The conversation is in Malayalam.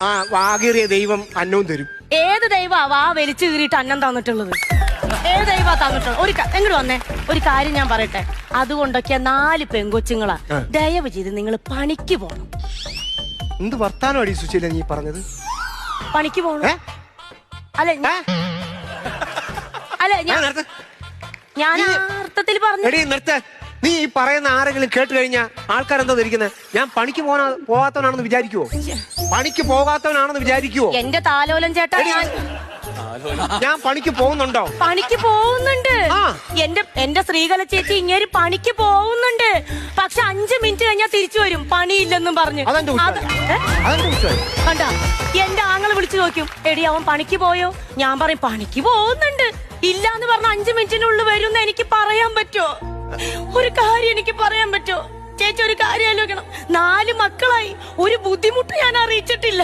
ആ വാകേറിയ ദൈവം അന്നവും തരും. ഏത് ദൈവാ വാ വലിച്ചു കീറിയിട്ട് അന്നം തന്നിട്ടുള്ളത്? ഏത് ദൈവാ തന്നിട്ടുള്ളത്? എങ്ങോട്ട് വന്നേ, ഒരു കാര്യം ഞാൻ പറയട്ടെ. അതുകൊണ്ടൊക്കെ 4 പെങ്കൊച്ചുങ്ങളാ. ദയവ് ചെയ്ത് നിങ്ങൾ പണിക്ക് പോണം. എന്ത് വർത്താനം അടി സുശീല നീ പറഞ്ഞത്? പണിക്ക് പോണം. അല്ല അല്ല ഞാൻ അർത്ഥത്തിൽ പറഞ്ഞു. നീ ഈ പറയുന്ന ആരെങ്കിലും കേട്ട് കഴിഞ്ഞാ ആൾക്കാരെന്തോ ധരിക്കുന്നത്? ഞാൻ പണിക്ക് പോകാത്തവനാണെന്ന് വിചാരിക്കുവോ? പണിക്ക് പോകാത്തവനാണെന്ന് വിചാരിക്കുവോ? എന്റെ താലോലം ചേട്ടാ, ഞാൻ പണിക്ക് പോകുന്നുണ്ടോ? പണിക്ക് പോകുന്നുണ്ട്. എന്റെ ശ്രീകല ചേച്ചി ഇങ്ങനെ പണിക്ക് പോകുന്നുണ്ട്. പക്ഷെ 5 മിനിറ്റ് കഴിഞ്ഞാൽ തിരിച്ചു വരും, പണിയില്ലെന്നും പറഞ്ഞു. കണ്ടാ, എന്റെ ആങ്ങളെ വിളിച്ചു നോക്കും, എടി അവൻ പണിക്ക് പോയോ? ഞാൻ പറയും പണിക്ക് പോകുന്നുണ്ട്. ഇല്ലാന്ന് പറഞ്ഞ 5 മിനിറ്റിനുള്ളിൽ വരുമെന്ന് എനിക്ക് പറയാൻ പറ്റുമോ? ഒരു കാര്യം എനിക്ക് പറയാൻ പറ്റുമോ ചേച്ചി? ഒരു കാര്യം ആലോചിക്കണം. 4 മക്കളായി, ഒരു ബുദ്ധിമുട്ട് ഞാൻ അറിയിച്ചിട്ടില്ല.